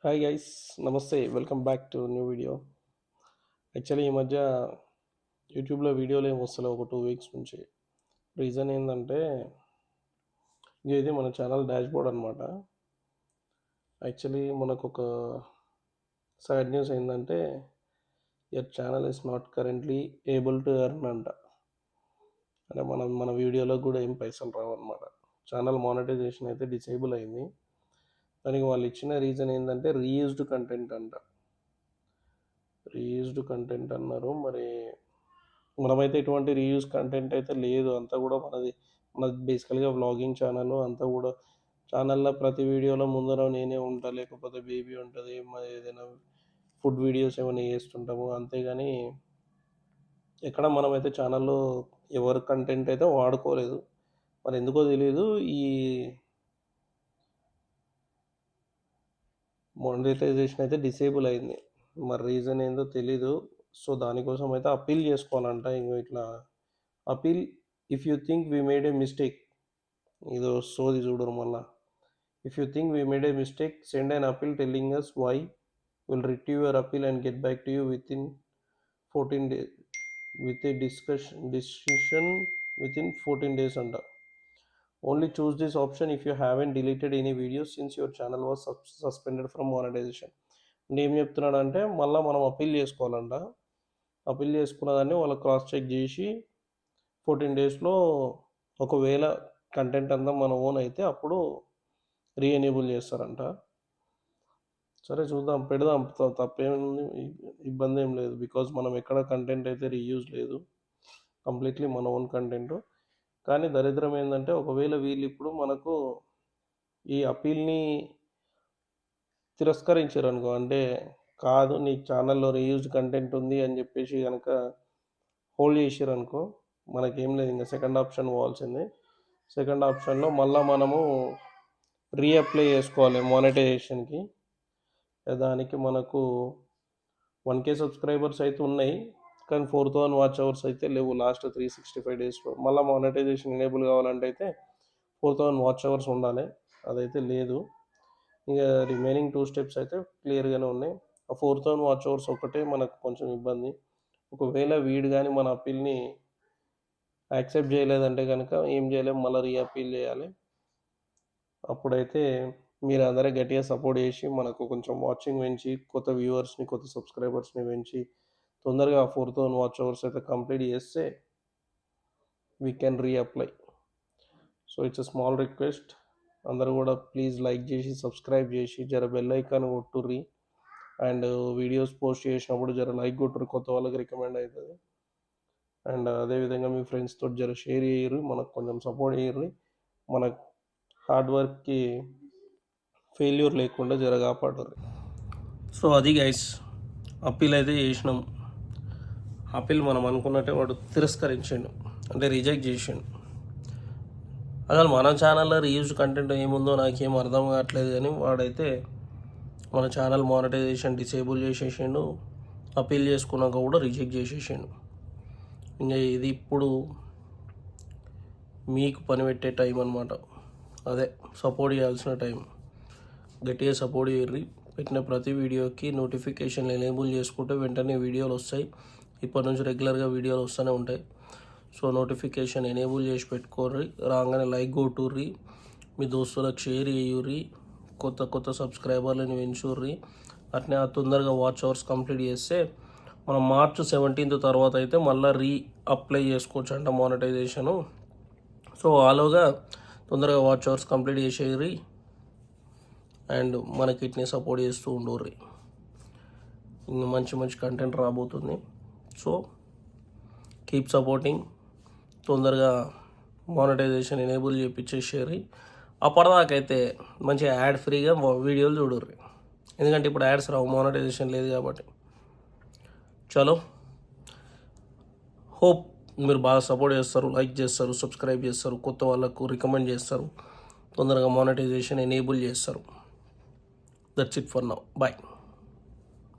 Hi guys, నమస్తే. Welcome back to new video. Actually ఈ మధ్య యూట్యూబ్లో వీడియోలు ఏమి వస్తలేవు ఒక 2 వీక్స్ నుంచి. రీజన్ ఏంటంటే ఇది మన ఛానల్ డాష్ బోర్డ్ అనమాట. యాక్చువల్లీ మనకు ఒక సాడ్ న్యూస్ ఏంటంటే your channel is not currently able to earn అంట. అంటే మన వీడియోలో కూడా ఏం పైసలు రావు అనమాట. ఛానల్ మానిటైజేషన్ అయితే డిసేబుల్ అయింది. దానికి వాళ్ళు ఇచ్చిన రీజన్ ఏంటంటే రీయూజ్డ్ కంటెంట్ అంట. రీయూజ్డ్ కంటెంట్ అన్నారు. మరి మనమైతే ఎటువంటి రీయూజ్ కంటెంట్ అయితే లేదు. అంతా కూడా మనది బేసికల్గా వ్లాగింగ్ ఛానల్. అంతా కూడా ఛానల్లో ప్రతి వీడియోలో ముందర నేనే ఉంటా, లేకపోతే బేబీ ఉంటుంది, మరి ఏదైనా ఫుడ్ వీడియోస్ ఏమైనా చేస్తుంటాము. అంతేగాని ఎక్కడ మనమైతే ఛానల్లో ఎవరి కంటెంట్ అయితే వాడుకోలేదు. మరి ఎందుకో తెలియదు, ఈ మానిటైజేషన్ అయితే డిసేబుల్ అయింది. మరి రీజన్ ఏందో తెలీదు. సో దానికోసం అయితే అప్పీల్ చేసుకోవాలంట. ఇంకో ఇట్లా appeal, if you think we made a mistake, ఇదో సోది చూడరు మళ్ళా. If you think we made a mistake, send an appeal telling us why, will retrieve your appeal and get back to you within 14 days with a decision within 14 days అంట. Only choose this option if you haven't deleted any videos since your channel was suspended from monetisation. అంటే ఏం చెప్తున్నాడంటే మళ్ళీ మనం appeal చేసుకోవాలంట. Appeal చేసుకున్న దాన్ని వాళ్ళు cross check చేసి 14 డేస్లో ఒకవేళ కంటెంట్ అంతా మన ఓన్ అయితే అప్పుడు రీఎనేబుల్ చేస్తారంట. సరే చూద్దాం, పెడదాం, తప్పేముంది, ఇబ్బంది ఏం లేదు. బికాజ్ మనం ఎక్కడ కంటెంట్ అయితే రీయూజ్ లేదు, కంప్లీట్లీ మన ఓన్ కంటెంట్. కానీ దరిద్రం ఏంటంటే ఒకవేళ వీళ్ళు ఇప్పుడు మనకు ఈ అప్పీల్ని తిరస్కరించారు అనుకో, అంటే కాదు నీ ఛానల్లో రీయూజ్ కంటెంట్ ఉంది అని చెప్పేసి కనుక హోల్డ్ చేసారు అనుకో, మనకేం లేదు, ఇంకా సెకండ్ ఆప్షన్ పోవాల్సిందే. సెకండ్ ఆప్షన్లో మళ్ళీ మనము రీఅప్లై చేసుకోవాలి మానిటైజేషన్కి. దానికి మనకు 1K సబ్స్క్రైబర్స్ అయితే ఉన్నాయి, కానీ 4000 వాచ్ అవర్స్ అయితే లేవు లాస్ట్ 365 డేస్లో. మళ్ళీ మానిటైజేషన్ ఎనేబుల్ కావాలంటే అయితే 4000 వాచ్ అవర్స్ ఉండాలి, అదైతే లేదు. ఇంకా రిమైనింగ్ 2 స్టెప్స్ అయితే క్లియర్గానే ఉన్నాయి. ఆ 4000 వాచ్ అవర్స్ ఒకటే మనకు కొంచెం ఇబ్బంది. ఒకవేళ వీడు కానీ మన అప్పీల్ని యాక్సెప్ట్ చేయలేదంటే కనుక ఏం చేయలేము, మళ్ళీ రీఅప్పీల్ చేయాలి. అప్పుడైతే మీరు అందరూ గట్టిగా సపోర్ట్ చేసి మనకు కొంచెం వాచింగ్ పెంచి కొత్త వ్యూవర్స్ని, కొత్త సబ్స్క్రైబర్స్ని పెంచి తొందరగా 4000 వాచ్ అవర్స్ అయితే కంప్లీట్ చేస్తే we can reapply. So it's a small request. అందరూ కూడా ప్లీజ్ లైక్ చేసి సబ్స్క్రైబ్ చేసి జర బెల్ ఐకాన్ కొట్టుర్రి. అండ్ వీడియోస్ పోస్ట్ చేసినప్పుడు జర లైక్ కొట్టుర్రి, కొత్త వాళ్ళకి రికమెండ్ అవుతుంది. అండ్ అదేవిధంగా మీ ఫ్రెండ్స్తో జర షేర్ చేయరు, మనకు కొంచెం సపోర్ట్ చేయరు. మన హార్డ్ వర్క్కి ఫెయిల్యూర్ లేకుండా జర కాపాడరు. సో అది గైస్, అప్పీల్ అయితే చేసినాం. అప్పీల్ మనం అనుకున్నట్టే వాడు తిరస్కరించాడు, అంటే రిజెక్ట్ చేసాడు. అసలు మన ఛానల్లో రీయూజ్ కంటెంట్ ఏముందో నాకేం అర్థం కావట్లేదు, కానీ వాడైతే మన ఛానల్ మానిటైజేషన్ డిసేబుల్ చేసేసాడు. అప్పీల్ చేసుకున్నాక కూడా రిజెక్ట్ చేసేసాడు. ఇంకా ఇది ఇప్పుడు మీకు పని పెట్టే టైం అనమాట. అదే సపోర్ట్ చేయాల్సిన టైం. గట్టిగా సపోర్ట్ చేయర్రి. పెట్టిన ప్రతి వీడియోకి నోటిఫికేషన్లు ఎనేబుల్ చేసుకుంటే వెంటనే వీడియోలు వస్తాయి. ఇప్పటి నుంచి రెగ్యులర్గా వీడియోలు వస్తూనే ఉంటాయి. సో నోటిఫికేషన్ ఎనేబుల్ చేసి పెట్టుకోర్రి. రాగానే లైక్ కొట్టుర్రి, మీ దోస్తులకు షేర్ చేయుర్రి, కొత్త కొత్త సబ్స్క్రైబర్లను పెంచుర్రి. అట్నే తొందరగా వాచ్ అవర్స్ కంప్లీట్ చేస్తే మనం March 17 తర్వాత అయితే మళ్ళీ అప్లై చేసుకోవచ్చు అంట మానిటైజేషను. సో ఆలోగా తొందరగా వాచ్ అవర్స్ కంప్లీట్ చేసేయర్రి అండ్ మన కిట్ని సపోర్ట్ చేస్తూ ఉండుర్రి. ఇంకా మంచి మంచి కంటెంట్ రాబోతుంది. So keep supporting. తొందరగా మానిటైజేషన్ ఎనేబుల్ చేయించేసేరి. అప్పటిదాకైతే మంచిగా యాడ్ ఫ్రీగా వీడియోలు చూడుర్రి, ఎందుకంటే ఇప్పుడు యాడ్స్ రావు, మానిటైజేషన్ లేదు కాబట్టి. చలో, హోప్ మీరు బాగా సపోర్ట్ చేస్తారు, లైక్ చేస్తారు, సబ్స్క్రైబ్ చేస్తారు, కొత్త వాళ్ళకు రికమెండ్ చేస్తారు, తొందరగా మానిటైజేషన్ ఎనేబుల్ చేస్తారు. That's it for now. Bye.